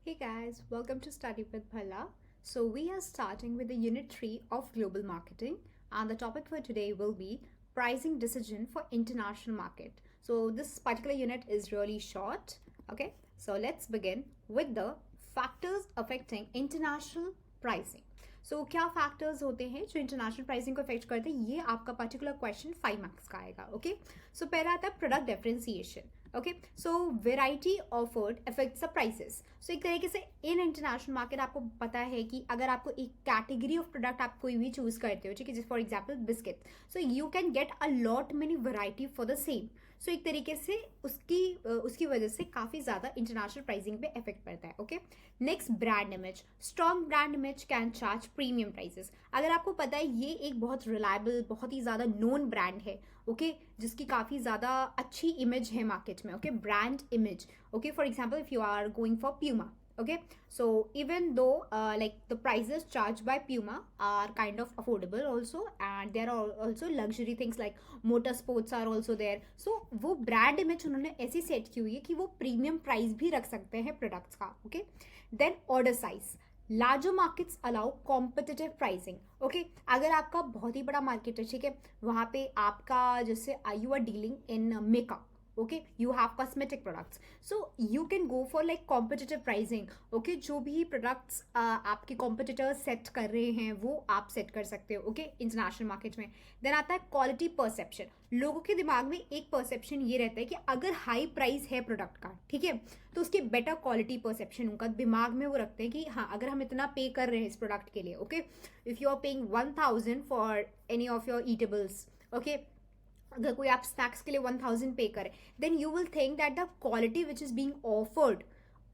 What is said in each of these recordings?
Hey guys, welcome to Study with Bhala. So, we are starting with the unit 3 of global marketing, and the topic for today will be pricing decision for international market. So, this particular unit is really short. Okay, so let's begin with the factors affecting international pricing. So क्या factors होते हैं जो international pricing को affect करते हैं, ये आपका particular question 5 marks का आएगा. ओके, सो पहला आता है product differentiation. Okay, so variety offered affects the prices. So एक तरीके से इन इंटरनेशनल मार्केट आपको पता है कि अगर आपको एक कैटेगरी ऑफ प्रोडक्ट आप कोई भी चूज करते हो, ठीक है, जैसे for example biscuit, so you can get a lot many variety for the same. So एक तरीके से उसकी वजह से काफ़ी ज़्यादा इंटरनेशनल प्राइसिंग पे इफेक्ट पड़ता है. Okay, next brand image. Strong brand image can charge premium prices. अगर आपको पता है ये एक बहुत रिलायबल, बहुत ही ज़्यादा नोन ब्रांड है, ओके, जिसकी काफ़ी ज़्यादा अच्छी इमेज है मार्केट में. Okay, brand image. Okay, for example if you are going for Puma. Okay, so even though like the prices charged by Puma are kind of affordable also, and there are also luxury things like motor sports are also there. So वो brand image उन्होंने ऐसी set की हुई है कि वो premium price भी रख सकते हैं प्रोडक्ट्स का. Okay, then order size. Larger markets allow competitive pricing. Okay, अगर आपका बहुत ही बड़ा मार्केट है, ठीक है, वहाँ पे आपका जैसे you are dealing in makeup. Okay, you have cosmetic products, so you can go for like competitive pricing. Okay, जो भी products आपके competitors set कर रहे हैं वो आप set कर सकते हो. Okay, international market में. then आता है quality perception. लोगों के दिमाग में एक perception ये रहता है कि अगर high price है product का, ठीक है, तो उसकी better quality perception उनका दिमाग में वो रखते हैं कि हाँ, अगर हम इतना पे कर रहे हैं इस product के लिए. Okay, if you are paying 1000 for any of your eatables, okay, अगर कोई आप स्नैक्स के लिए 1000 पे करें, then you will think that the quality which is being offered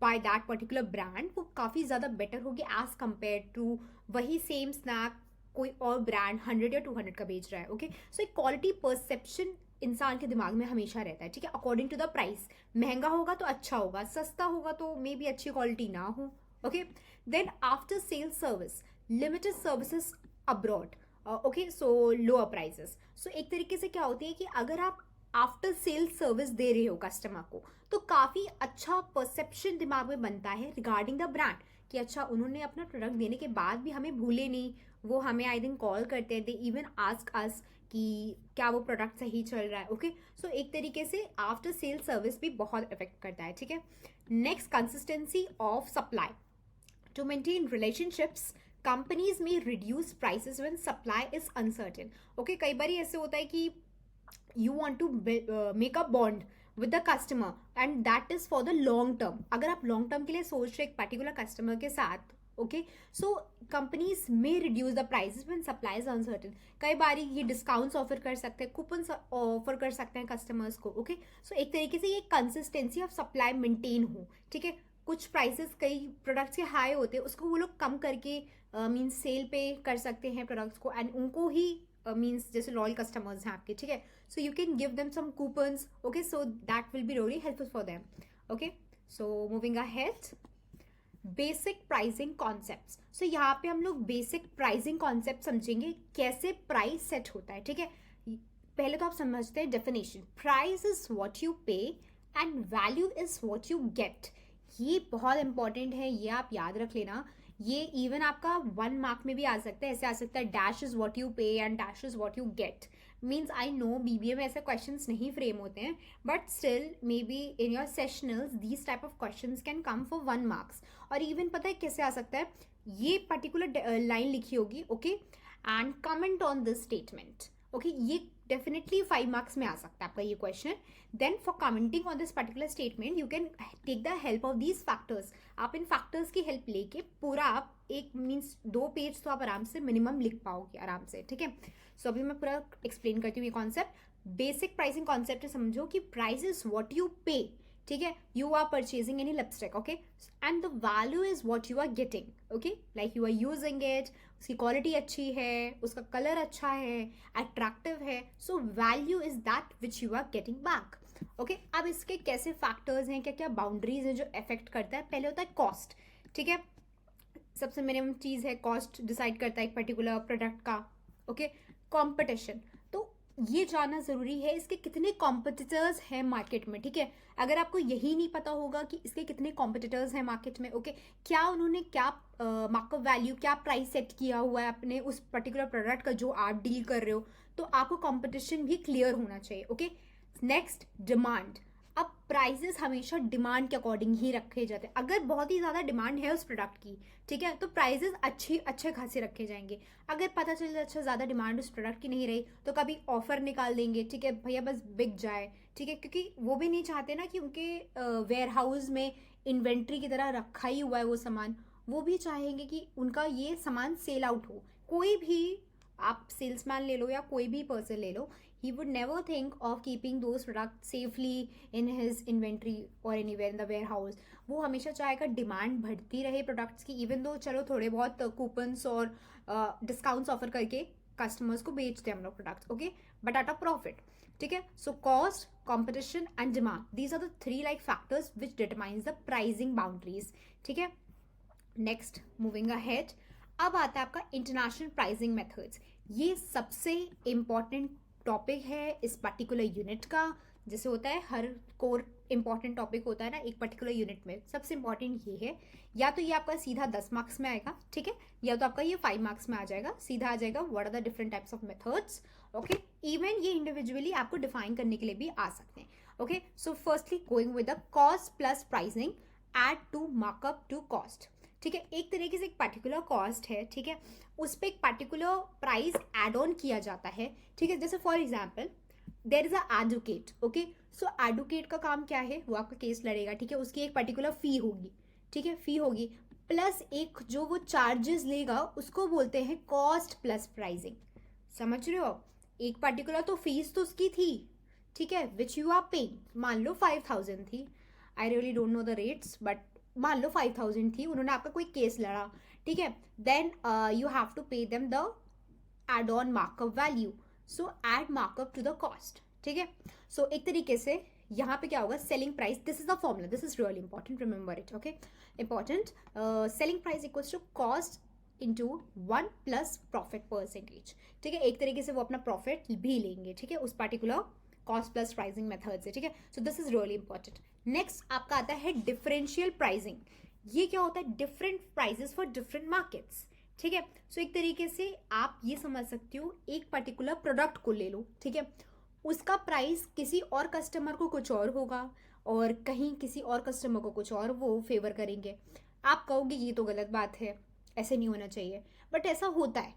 by that particular brand वो काफ़ी ज़्यादा बेटर होगी एज कम्पेयर टू वही सेम स्नैक कोई और ब्रांड 100 या 200 का बेच रहा है. ओके, सो एक क्वालिटी परसेप्शन इंसान के दिमाग में हमेशा रहता है, ठीक है, अकॉर्डिंग टू द प्राइस. महंगा होगा तो अच्छा होगा, सस्ता होगा तो मे बी अच्छी क्वालिटी ना हो. Okay, then after sale service, limited services abroad. Okay, so lower prices. So एक तरीके से क्या होती है कि अगर आप आफ्टर सेल सर्विस दे रहे हो कस्टमर को, तो काफ़ी अच्छा परसेप्शन दिमाग में बनता है रिगार्डिंग द ब्रांड कि अच्छा उन्होंने अपना प्रोडक्ट देने के बाद भी हमें भूले नहीं, वो हमें आई थिंक कॉल करते हैं, दे इवन आस्क अस कि क्या वो प्रोडक्ट सही चल रहा है. ओके, सो एक तरीके से आफ्टर सेल सर्विस भी बहुत इफेक्ट करता है. ठीक है, next consistency of supply. To maintain relationships, companies may reduce prices when supply is uncertain. Okay, कई बार ऐसे होता है कि you want to make a bond with the customer and that is for the long term. अगर आप long term के लिए सोच रहे एक particular customer के साथ, ओके, सो कंपनीज में reduce the prices when supply is uncertain. कई बार ये डिस्काउंट्स ऑफर कर सकते हैं, कूपन ऑफर कर सकते हैं कस्टमर्स को. ओके, सो एक तरीके से ये कंसिस्टेंसी ऑफ सप्लाई मेंटेन हो. ठीक है, कुछ प्राइसेस कई प्रोडक्ट्स के हाई होते हैं उसको वो लोग कम करके मीन्स सेल पे कर सकते हैं प्रोडक्ट्स को, एंड उनको ही मीन्स जैसे लॉयल कस्टमर्स हैं आपके, ठीक है, so you can give them some coupons. Okay, so that will be really helpful for them. Okay, so moving ahead, basic pricing concepts. So यहाँ पे हम लोग बेसिक प्राइसिंग कॉन्सेप्ट समझेंगे, कैसे प्राइस सेट होता है. ठीक है, पहले तो आप समझते हैं definition. Price is what you pay and value is what you get. ये बहुत इंपॉर्टेंट है, ये आप याद रख लेना. ये इवन आपका 1 मार्क में भी आ सकता है, ऐसे आ सकता है dash is what you pay and dash is what you gate. Means I know BBA में ऐसे क्वेश्चंस नहीं फ्रेम होते हैं, but still may be in your sessionals these type of questions can come for 1 marks. और even पता है कैसे आ सकता है, ये पर्टिकुलर लाइन लिखी होगी, okay, and comment on this statement. Okay, ये डेफिनेटली 5 मार्क्स में आ सकता है आपका ये question. Then for commenting on this particular statement you can take the help of these factors. आप इन फैक्टर्स की हेल्प लेके पूरा आप एक मीन्स 2 पेज तो आप आराम से मिनिमम लिख पाओगे आराम से. ठीक है, सो अभी मैं पूरा एक्सप्लेन करती हूँ ये कॉन्सेप्ट. बेसिक प्राइसिंग कॉन्सेप्ट समझो कि price is what you pay. ठीक है, you are purchasing any lipstick, okay, and the value is what you are getting. Okay, like you are using it, उसकी क्वालिटी अच्छी है, उसका कलर अच्छा है, अट्रैक्टिव है, so value is that which you are getting back. Okay, अब इसके कैसे फैक्टर्स हैं, क्या क्या बाउंड्रीज हैं जो इफेक्ट करता है. पहले होता है कॉस्ट. ठीक है, सबसे मिनिमम चीज़ है कॉस्ट, डिसाइड करता है एक पर्टिकुलर प्रोडक्ट का. Okay, competition. तो ये जानना ज़रूरी है इसके कितने कॉम्पिटिटर्स हैं मार्केट में, ठीक है। अगर आपको यही नहीं पता होगा कि इसके कितने कॉम्पिटिटर्स हैं मार्केट में, ओके, क्या उन्होंने क्या मार्कअप वैल्यू, क्या प्राइस सेट किया हुआ है अपने उस पर्टिकुलर प्रोडक्ट का जो आप डील कर रहे हो, तो आपको कंपटीशन भी क्लियर होना चाहिए, ओके। Next, demand. अब प्राइजेस हमेशा डिमांड के अकॉर्डिंग ही रखे जाते हैं। अगर बहुत ही ज़्यादा डिमांड है उस प्रोडक्ट की, ठीक है, तो प्राइजेस अच्छे खासे रखे जाएंगे। अगर पता चल जाए अच्छा ज़्यादा डिमांड उस प्रोडक्ट की नहीं रही, तो कभी ऑफर निकाल देंगे, ठीक है भैया बस बिक जाए, ठीक है, क्योंकि वो भी नहीं चाहते ना कि उनके वेयर हाउस में इन्वेंट्री की तरह रखा ही हुआ है वो सामान। वो भी चाहेंगे कि उनका ये सामान सेल आउट हो। कोई भी, आप सेल्समैन ले लो या कोई भी पर्सन ले लो, he would never think of keeping those products safely in his inventory or anywhere in the warehouse. वो हमेशा चाहेगा डिमांड बढ़ती रहे प्रोडक्ट्स की, इवन दो चलो थोड़े बहुत कूपन्स और डिस्काउंट्स ऑफर करके कस्टमर्स को बेचते हैं हम लोग products, okay, but at a profit, ठीक है। So cost, competition and demand, these are the three like factors which determines the pricing boundaries, ठीक है। नेक्स्ट, मूविंग अहेड, अब आता है आपका इंटरनेशनल प्राइसिंग मेथड्स। ये सबसे इंपॉर्टेंट टॉपिक है इस पर्टिकुलर यूनिट का। जैसे होता है हर कोर इंपॉर्टेंट टॉपिक होता है ना एक पर्टिकुलर यूनिट में, सबसे इंपॉर्टेंट ये है। या तो ये आपका सीधा 10 मार्क्स में आएगा, ठीक है, या तो आपका ये 5 मार्क्स में आ जाएगा, सीधा आ जाएगा what are the different types of methods, okay. Even ये इंडिविजुअली आपको डिफाइन करने के लिए भी आ सकते हैं, ओके। So firstly going with the cost plus pricing add to markup to cost, ठीक है। एक तरीके से एक पर्टिकुलर कॉस्ट है, ठीक है, उस पर एक पर्टिकुलर प्राइस एड ऑन किया जाता है, ठीक है। जैसे for example there is a advocate, okay, so advocate का काम क्या है, वो आपका केस लड़ेगा, ठीक है, उसकी एक पर्टिकुलर फी होगी, ठीक है, फी होगी, प्लस एक जो वो चार्जेस लेगा उसको बोलते हैं कॉस्ट प्लस प्राइसिंग। समझ रहे हो, एक पर्टिकुलर तो फीस तो उसकी थी, ठीक है, विच यू आर पेइंग, मान लो 5000 थी, I really don't know the rates, but मान लो 5000 थी, उन्होंने आपका कोई केस लड़ा, ठीक है, then you have to pay them the add on markup value, so add markup to the cost, ठीक है। सो एक तरीके से यहाँ पे क्या होगा, selling price, this is the formula, this is really important, remember it, okay, important. Selling price equals to cost into 1 plus profit percentage, ठीक है। एक तरीके से वो अपना प्रॉफिट भी लेंगे, ठीक है, उस particular cost plus pricing method से, ठीक है। सो this is really important. Next आपका आता है डिफरेंशियल प्राइसिंग। ये क्या होता है, different prices for different markets, ठीक है। सो एक तरीके से आप ये समझ सकते हो, एक पर्टिकुलर प्रोडक्ट को ले लो, ठीक है, उसका प्राइस किसी और कस्टमर को कुछ और होगा और कहीं किसी और कस्टमर को कुछ और वो फेवर करेंगे। आप कहोगे ये तो गलत बात है, ऐसे नहीं होना चाहिए, बट ऐसा होता है,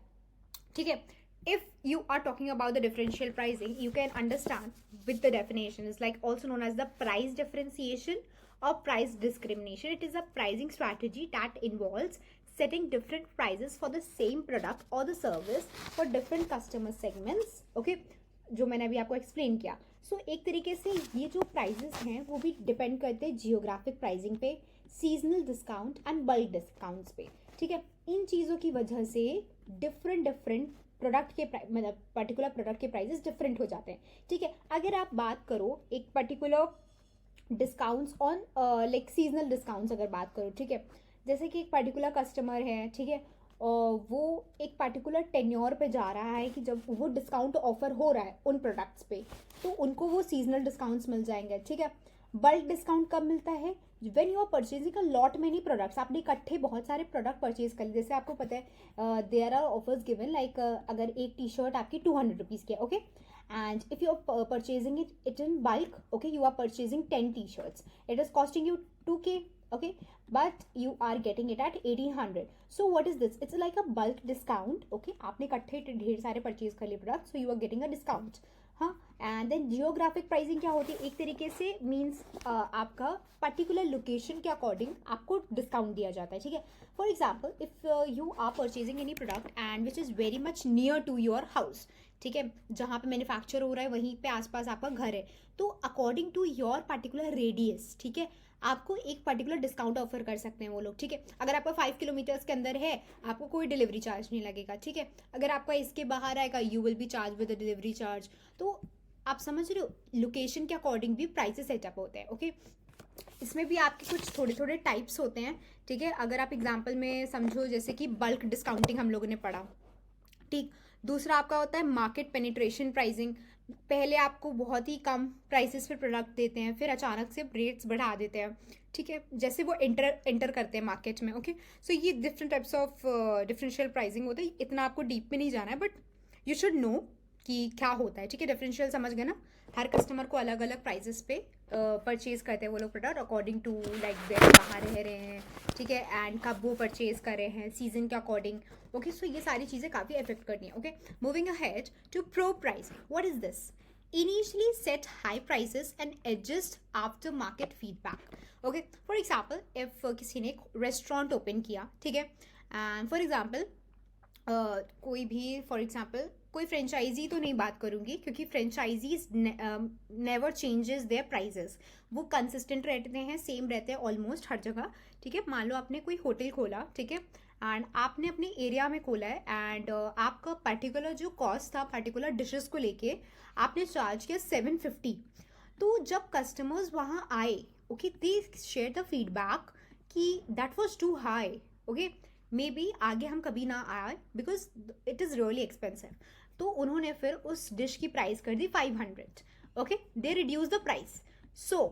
ठीक है। If you are talking about the differential pricing, you can understand with the definition is like also known as the price differentiation or price discrimination. It is a pricing strategy that involves setting different prices for the same product or the service for different customer segments, okay, जो मैंने अभी आपको explain किया। सो एक तरीके से ये जो प्राइजेस हैं वो भी डिपेंड करते हैं जियोग्राफिक प्राइसिंग पे, seasonal discount and bulk discounts पे, ठीक है। इन चीज़ों की वजह से डिफरेंट प्रोडक्ट के मतलब पर्टिकुलर प्रोडक्ट के प्राइसेस डिफरेंट हो जाते हैं, ठीक है। अगर आप बात करो एक particular discounts on like seasonal discounts अगर बात करो, ठीक है, जैसे कि एक पर्टिकुलर कस्टमर है, ठीक है, वो एक पर्टिकुलर टेन्योर पे जा रहा है कि जब वो डिस्काउंट ऑफर हो रहा है उन प्रोडक्ट्स पे, तो उनको वो सीजनल डिस्काउंट्स मिल जाएंगे, ठीक है। बल्क डिस्काउंट कब मिलता है, when you are purchasing a lot many products, आपने इकट्ठे बहुत सारे प्रोडक्ट परचेज कर लिए। जैसे आपको पता है there are offers given like अगर एक टी शर्ट आपकी 200 रुपीज़ की है, okay, and if you are purchasing it in bulk, okay, you are purchasing 10 t-shirts, it is costing you 2k, okay, but you are getting it at 1800. So what is this, it's like a bulk discount, okay, आपने इकट्ठे ढेर सारे purchase कर लिए product, so you are getting a discount, हाँ। And then geographic pricing क्या होती है, एक तरीके से मीन्स आपका पर्टिकुलर लोकेशन के अकॉर्डिंग आपको डिस्काउंट दिया जाता है, ठीक है। For example if you are purchasing any product and which is very much near to your house, ठीक है, जहाँ पे मैन्युफैक्चर हो रहा है वहीं पे आसपास आपका घर है, तो according to your particular radius, ठीक है, आपको एक पर्टिकुलर डिस्काउंट ऑफर कर सकते हैं वो लोग, ठीक है। अगर आपका 5 किलोमीटर्स के अंदर है आपको कोई डिलीवरी चार्ज नहीं लगेगा, ठीक है। अगर आपका इसके बाहर आएगा you will be charge with the delivery charge. तो आप समझ रहे हो, लोकेशन के अकॉर्डिंग भी प्राइसेस सेटअप होते हैं, ओके। इसमें भी आपके कुछ थोड़े थोड़े टाइप्स होते हैं, ठीक है। अगर आप एग्जांपल में समझो जैसे कि बल्क डिस्काउंटिंग हम लोगों ने पढ़ा, ठीक। दूसरा आपका होता है मार्केट पेनिट्रेशन प्राइसिंग, पहले आपको बहुत ही कम प्राइसेस पे प्रोडक्ट देते हैं, फिर अचानक से रेट्स बढ़ा देते हैं, ठीक है, जैसे वो एंटर करते हैं मार्केट में। ओके, सो ये different types of differential pricing होता है। इतना आपको डीप में नहीं जाना है, बट यू शुड नो कि क्या होता है, ठीक है। डिफरेंशियल समझ गए ना। हर कस्टमर को अलग अलग प्राइजेस पे परचेज करते हैं वो लोग product, according to like where कहाँ रह रहे हैं, ठीक है, एंड कब वो परचेज कर रहे हैं, सीजन के अकॉर्डिंग। ओके, सो ये सारी चीज़ें काफ़ी इफेक्ट करनी है। Okay, moving ahead to pro pricing, what is this? Initially set high prices and adjust after market feedback. Okay, for example, if किसी ने एक रेस्टोरेंट ओपन किया, ठीक है, एंड फॉर एग्जाम्पल कोई भी, फॉर एग्जाम्पल कोई फ्रेंचाइजी तो नहीं बात करूंगी, क्योंकि franchisees never changes their prices, वो कंसिस्टेंट रहते हैं, सेम रहते हैं ऑलमोस्ट हर जगह, ठीक है। मान लो आपने कोई होटल खोला, ठीक है, एंड आपने अपने एरिया में खोला है, एंड आपका पर्टिकुलर जो कॉस्ट था पर्टिकुलर डिशेस को लेके आपने चार्ज किया 750। तो जब कस्टमर्स वहाँ आए, okay, they share the feedback कि that was too high. Okay, maybe आगे हम कभी ना आए because it is really expensive. तो उन्होंने फिर उस डिश की प्राइस कर दी 500। Okay, they reduce the price. So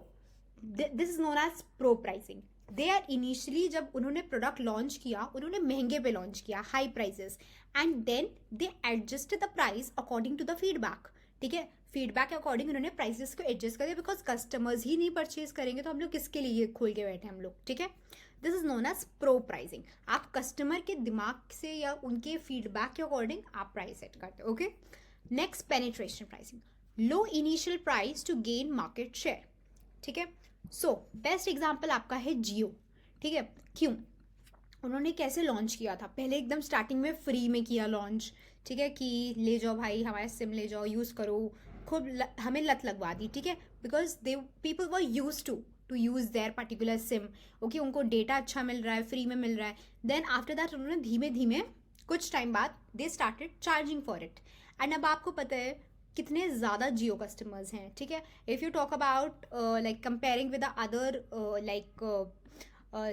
this is known as pro pricing. They are initially, जब उन्होंने प्रोडक्ट लॉन्च किया, उन्होंने महंगे पे लॉन्च किया, high prices, and then they adjusted the price according to the feedback, ठीक है। फीडबैक के अकॉर्डिंग उन्होंने प्राइसेस को एडजस्ट कर दिया, बिकॉज कस्टमर्स ही नहीं परचेज करेंगे तो हम लोग किसके लिए खोल के बैठे हम लोग, ठीक है। This is known as pro pricing. आप कस्टमर के दिमाग से या उनके फीडबैक के अकॉर्डिंग आप प्राइस सेट करते हो। Okay, next penetration pricing, low initial price to gain market share, ठीक है। सो बेस्ट एग्जाम्पल आपका है जियो, ठीक है। क्यों? उन्होंने कैसे लॉन्च किया था? पहले एकदम स्टार्टिंग में फ्री में किया लॉन्च, ठीक है, कि ले जाओ भाई हमारा सिम, ले जाओ, यूज़ करो, खूब हमें लत लगवा दी, ठीक है, because they people were use to use their particular sim. Okay, उनको डेटा अच्छा मिल रहा है, फ्री में मिल रहा है। देन आफ्टर दैट उन्होंने धीमे धीमे कुछ टाइम बाद they started charging for it. And अब आपको पता है कितने ज़्यादा जियो कस्टमर्स हैं, ठीक है। If you talk about like comparing with the other like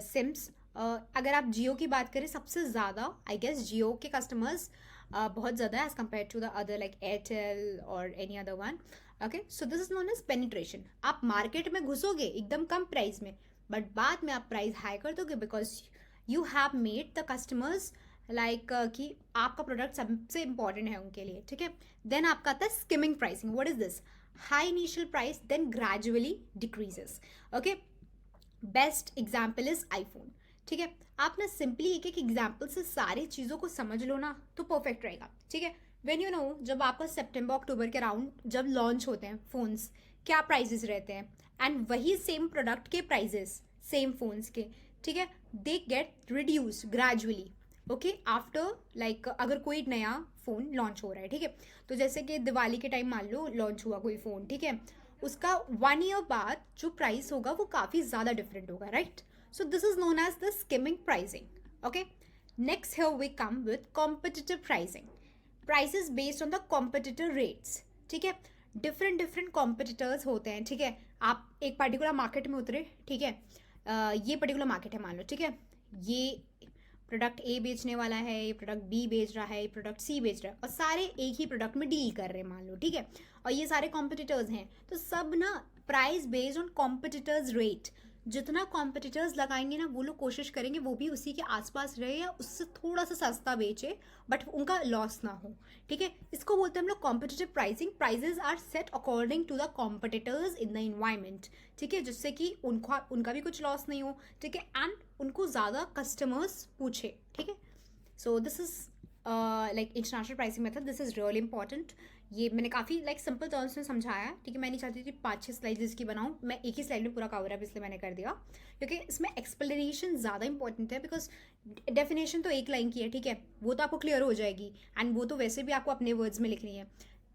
sims, अगर आप जियो की बात करें, सबसे ज़्यादा आई गेस जियो के कस्टमर्स बहुत ज़्यादा as compare to the other like Airtel और any other one. Okay, so this is known as penetration. आप मार्केट में घुसोगे एकदम कम प्राइस में, बट बाद में आप प्राइस हाई कर दोगे because you have made the customers like कि आपका प्रोडक्ट सबसे इंपॉर्टेंट है उनके लिए, ठीक है। देन आपका आता है skimming pricing. What is this? High initial price then gradually decreases. Okay, best example is iPhone, ठीक है। आप ना सिंपली एक एक एग्जाम्पल से सारी चीज़ों को समझ लो ना तो परफेक्ट रहेगा, ठीक है। वेन यू नो, जब आपका सितंबर अक्टूबर के अराउंड जब लॉन्च होते हैं फोन्स, क्या प्राइजेस रहते हैं, एंड वही सेम प्रोडक्ट के प्राइजेस सेम फोन्स के, ठीक है, they get reduce gradually. Okay, after like अगर कोई नया फ़ोन लॉन्च हो रहा है, ठीक है, तो जैसे कि दिवाली के टाइम मान लो लॉन्च हुआ कोई फ़ोन, ठीक है, उसका 1 ईयर बाद जो प्राइस होगा वो काफ़ी ज़्यादा डिफरेंट होगा, right. So this is known as the skimming pricing. Okay. Next here we come with competitive pricing. Prices based on the competitor rates. ठीक है, डिफरेंट कॉम्पिटिटर्स होते हैं, ठीक है। आप एक पर्टिकुलर मार्केट में उतरे, ठीक है, ये पर्टिकुलर मार्केट है मान लो, ठीक है, ये प्रोडक्ट ए बेचने वाला है, ये प्रोडक्ट बी बेच रहा है, ये प्रोडक्ट सी बेच रहा है, और सारे एक ही प्रोडक्ट में डील कर रहे हैं मान लो, ठीक है, और ये सारे कॉम्पिटिटर्स हैं, तो सब ना price based on competitors rate. जितना कॉम्पिटिटर्स लगाएंगे ना वो लोग कोशिश करेंगे वो भी उसी के आसपास रहे या उससे थोड़ा सा सस्ता बेचे, बट उनका लॉस ना हो, ठीक है। इसको बोलते हैं हम लोग competitive pricing. Prices are set according to the competitors in the environment, ठीक है, जिससे कि उनका भी कुछ लॉस नहीं हो, ठीक है, एंड उनको ज़्यादा कस्टमर्स पूछे, ठीक है। सो this is like international pricing method, this is really important. ये मैंने काफ़ी लाइक सिंपल टर्म्स में समझाया, ठीक है। मैं नहीं चाहती थी 5-6 स्लाइड्स इसकी बनाऊँ, मैं एक ही स्लाइड में पूरा कवर अप इसलिए मैंने कर दिया, क्योंकि इसमें एक्सप्लेनेशन ज़्यादा इंपॉर्टेंट है, बिकॉज डेफिनेशन तो एक लाइन की है, ठीक है, वो तो आपको क्लियर हो जाएगी, एंड वो तो वैसे भी आपको अपने वर्ड्स में लिखनी है।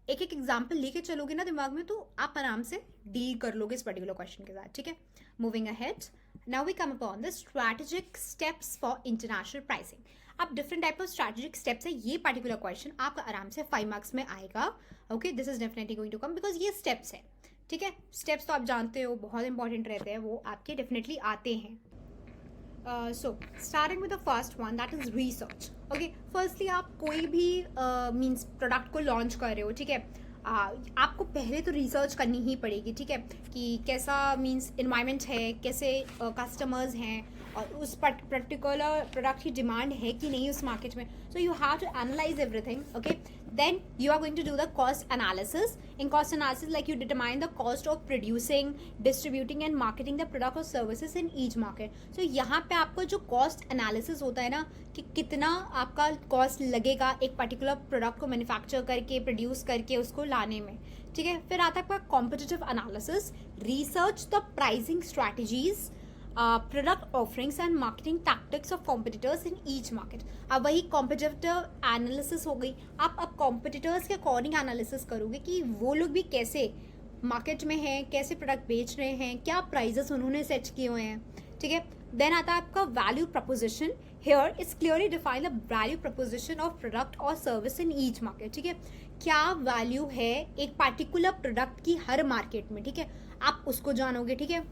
एक एक एग्जाम्पल लेके चलोगे ना दिमाग में तो आप आराम से डील कर लोगे इस पर्टिकुलर क्वेश्चन के साथ, ठीक है। Moving ahead, now we come upon the strategic steps for international pricing. अब different type of strategic steps है, ये पर्टिकुलर क्वेश्चन आपका आराम से 5 मार्क्स में आएगा। Okay, this is definitely going to come because ये स्टेप्स है, ठीक है। स्टेप्स तो आप जानते हो बहुत इंपॉर्टेंट रहते हैं, वो आपके डेफिनेटली आते हैं। So starting with the first one that is research. Okay, firstly आप कोई भी मीन्स प्रोडक्ट को लॉन्च कर रहे हो, ठीक है, आपको पहले तो रिसर्च करनी ही पड़ेगी, ठीक है, कि कैसा मीन्स इन्वायरमेंट है, कैसे कस्टमर्स हैं, और उस पर्टिकुलर प्रोडक्ट की डिमांड है कि नहीं उस मार्केट में. So you have to analyse everything. Okay, then you are going to do the cost analysis. In cost analysis, like you determine the cost of producing, distributing and marketing the product or services in each market. So यहाँ पे आपको जो cost analysis होता है ना, कि कितना आपका cost लगेगा एक particular product को manufacture करके, produce करके उसको लाने में, ठीक है. फिर आता है आपका competitive analysis, research the pricing strategies, product offerings and marketing tactics of competitors in each market. अब वही कॉम्पिटिटिव एनालिसिस हो गई. आप अब कॉम्पिटिटर्स के अकॉर्डिंग एनालिसिस करोगे कि वो लोग भी कैसे मार्केट में हैं, कैसे प्रोडक्ट बेच रहे हैं, क्या प्राइजेस उन्होंने सेट किए हुए हैं, ठीक है. देन आता है आपका value preposition. Here is clearly define the value preposition of product और सर्विस इन ईच मार्केट, ठीक है. क्या वैल्यू है एक पार्टिकुलर प्रोडक्ट की हर मार्केट में, ठीक है, आप उसको जानोगे, ठीक है.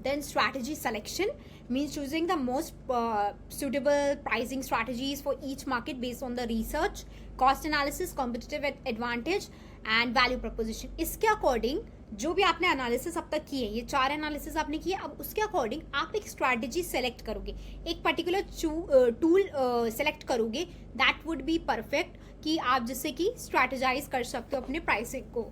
Then strategy selection means choosing the most suitable pricing strategies for each market based on the research, cost analysis, competitive advantage and value proposition. इसके अकॉर्डिंग जो भी आपने एनालिसिस अब तक किए, ये 4 एनालिसिस आपने किए, अब उसके अकॉर्डिंग आप एक स्ट्रैटेजी सेलेक्ट करोगे, एक पर्टिकुलर टूल सेलेक्ट करोगे दैट वुड बी परफेक्ट, कि आप जिससे कि स्ट्रैटेजाइज कर सकते हो अपने प्राइसिंग को.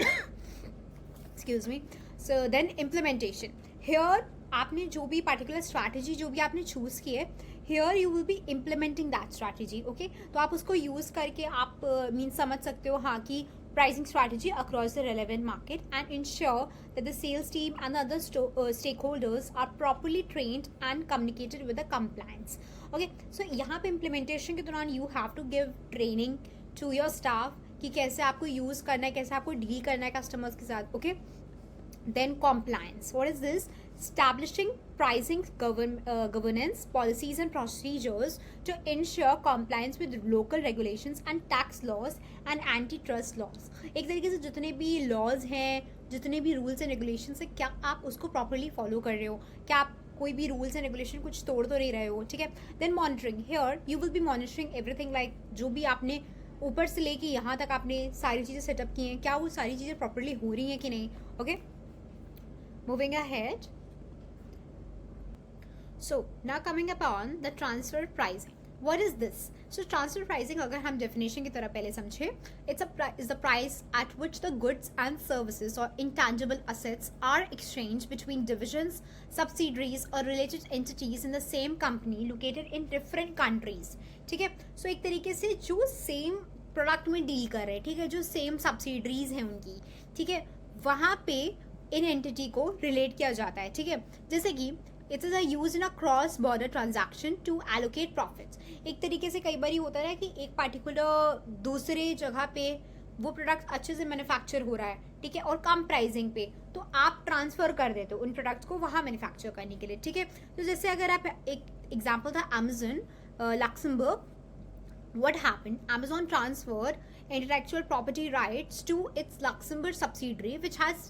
Excuse me. So then implementation. Here आपने जो भी पार्टिकुलर स्ट्रैटेजी जो भी आपने चूज की है, here you will be implementing that strategy. Okay, तो आप उसको यूज करके आप मीन समझ सकते हो हाँ कि pricing strategy across the relevant market and ensure that the sales team and the other stakeholders are properly trained and communicated with the compliance. Okay, so यहाँ पे implementation के दौरान you have to give training to your staff कि कैसे आपको use करना है, कैसे आपको डील करना है कस्टमर्स के साथ. Okay, then compliance. What is this? Establishing pricing governance policies and procedures to ensure compliance with local regulations and tax laws and antitrust laws. एक तरीके से जितने भी laws हैं, जितने भी rules and regulations हैं, क्या आप उसको properly follow कर रहे हो, क्या आप कोई भी rules and regulation कुछ तोड़ तो नहीं रहे हो, ठीक है. Then monitoring. Here you will be monitoring everything, like जो भी आपने ऊपर से लेके यहाँ तक आपने सारी चीज़ें सेटअप की हैं, क्या वो सारी चीज़ें प्रॉपरली हो रही हैं कि नहीं. Okay, moving ahead. So now coming upon the transfer pricing. What is this? So transfer pricing, अगर हम definition की तरह पहले समझे, is the price at which the goods and services or intangible assets are exchanged between divisions, subsidiaries or related entities in the same company located in different countries. ठीक है, so एक तरीके से जो same product में deal कर रहे हैं, ठीक है, जो same subsidiaries हैं उनकी, ठीक है, वहाँ पे इन एंटिटी को रिलेट किया जाता है, ठीक है. जैसे कि it is use in a cross border transaction to allocate profits. एक तरीके से कई बार होता है कि एक पार्टिकुलर दूसरे जगह पे वो प्रोडक्ट अच्छे से मैन्युफैक्चर हो रहा है, ठीक है, और कम प्राइसिंग पे, तो आप ट्रांसफर कर देते हो उन प्रोडक्ट्स को वहाँ मैन्युफैक्चर करने के लिए, ठीक है. तो जैसे अगर आप एक एग्जाम्पल था Amazon Luxembourg. What happened? Amazon transferred intellectual property rights to its Luxembourg subsidiary, which has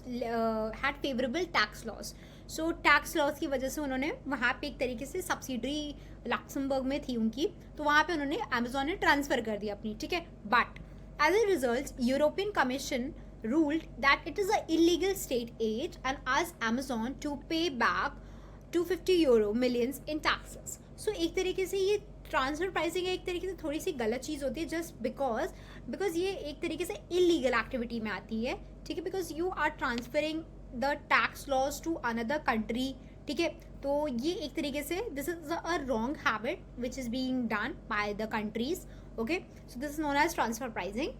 had favorable tax laws. So tax laws की वजह से उन्होंने वहाँ पे एक तरीके से सब्सिडरी लक्समबर्ग में थी उनकी, तो वहाँ पे उन्होंने अमेजोन ने ट्रांसफर कर दिया अपनी, ठीक है. But as a result European Commission ruled that it is an illegal state aid and asked Amazon to pay back €250 millions in taxes. So एक तरीके से ये ट्रांसफर प्राइसिंग एक तरीके से थोड़ी सी गलत चीज़ होती है, जस्ट बिकॉज ये एक तरीके से इलीगल एक्टिविटी में आती है, ठीक है, because you are transferring the tax laws to another country, ठीक है. तो ये एक तरीके से this is a wrong habit which is being done by the countries. Okay, so this is known as transfer pricing.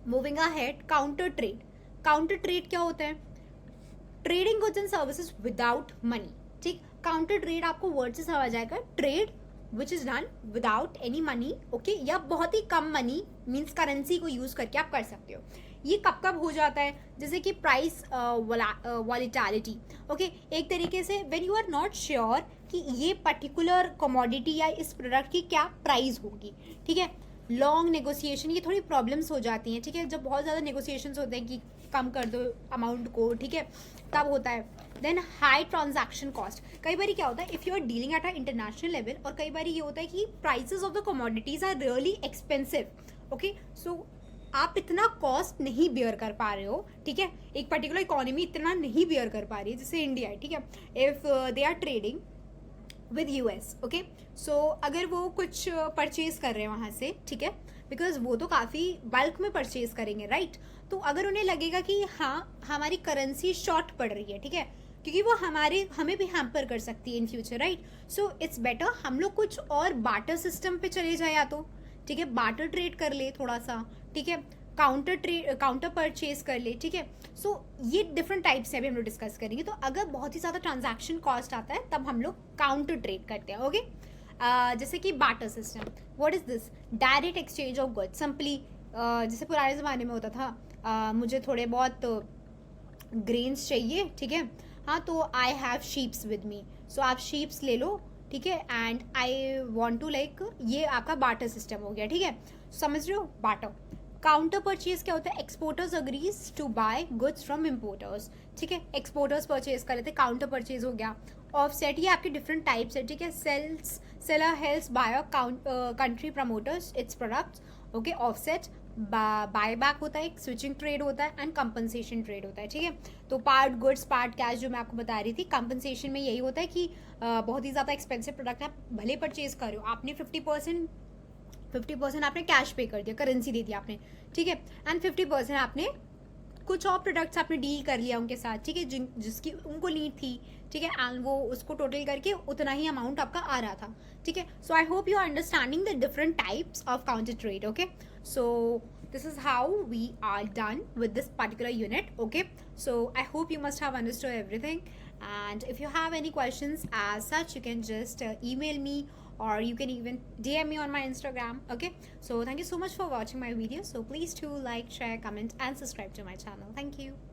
Moving ahead, counter trade. Counter trade क्या होता है? Trading goods and services without money, ठीक. Counter trade आपको word से समझ आएगा, trade which is done without any money, okay, या बहुत ही कम मनी मीन्स करेंसी को यूज करके आप कर सकते हो. ये कब कब हो जाता है? जैसे कि प्राइस वॉलिटैलिटी, ओके, एक तरीके से when you are not sure कि ये पर्टिकुलर कमोडिटी या इस प्रोडक्ट की क्या प्राइस होगी, ठीक है. लॉन्ग नेगोशिएशन, ये थोड़ी प्रॉब्लम्स हो जाती हैं, ठीक है, जब बहुत ज़्यादा नेगोशिएशंस होते हैं कि कम कर दो अमाउंट को, ठीक है, तब होता है. Then high transaction cost. कई बार क्या होता है, if you are dealing at a international level, और कई बार ये होता है कि prices of the commodities are really expensive. Okay, so आप इतना कॉस्ट नहीं बियर कर पा रहे हो, ठीक है, एक पर्टिकुलर इकोनॉमी इतना नहीं बियर कर पा रही है जैसे इंडिया है, ठीक है, if they are trading with US, okay, so अगर वो कुछ परचेज कर रहे हैं वहाँ से, ठीक है, बिकॉज वो तो काफ़ी बल्क में परचेज करेंगे, राइट, तो अगर उन्हें लगेगा कि हाँ हमारी करेंसी शॉर्ट पड़ रही है, ठीक है, क्योंकि वो हमें भी हैम्पर कर सकती है in future, right, so it's better हम लोग कुछ और बाटर सिस्टम पे चले जाए या तो, ठीक है, बाटर ट्रेड कर ले थोड़ा सा, ठीक है, काउंटर परचेज कर ले, ठीक है, सो ये डिफरेंट टाइप्स से अभी हम लोग डिस्कस करेंगे। तो अगर बहुत ही ज़्यादा ट्रांजैक्शन कॉस्ट आता है तब हम लोग काउंटर ट्रेड करते हैं, ओके। जैसे कि barter system, what is this, direct exchange of goods, simply जैसे पुराने ज़माने में होता था, मुझे थोड़े बहुत ग्रेन्स चाहिए, ठीक है, हाँ, तो I have sheeps with me, so आप शीप्स ले लो, ठीक है, and I want to like, ये आपका बाटर सिस्टम हो गया, ठीक है, समझ रहे हो, बाटर। काउंटर परचेज क्या होता है, exporters agrees to buy goods from importers, ठीक है, एक्सपोर्टर्स परचेज कर लेते, काउंटर परचेज हो गया। ऑफसेट, ये आपके डिफरेंट टाइप्स है, ठीक है, seller helps buyer country promoters its products, okay, offset buy back होता है, स्विचिंग ट्रेड होता है, एंड कंपनसेशन ट्रेड होता है, ठीक है, तो पार्ट गुड्स पार्ट कैश जो मैं आपको बता रही थी, कंपनसेशन में यही होता है कि बहुत ही ज़्यादा एक्सपेंसिव प्रोडक्ट आप भले परचेज कर रहे हो, आपने 50% आपने कैश पे कर दिया, करेंसी दे दी आपने, ठीक है, एंड 50% आपने कुछ और प्रोडक्ट्स आपने डील कर लिया उनके साथ, ठीक है, जिसकी उनको नीड थी, ठीक है, एंड वो उसको टोटल करके उतना ही अमाउंट आपका आ रहा था, ठीक है। So I hope you are understanding the different types of counter trade, okay, so this is how we are done with this particular unit, okay, so I hope you must have understood everything, and if you have any questions as such you can just email me, or you can even DM me on my Instagram, okay, so thank you so much for watching my video, so please do like, share, comment and subscribe to my channel. Thank you.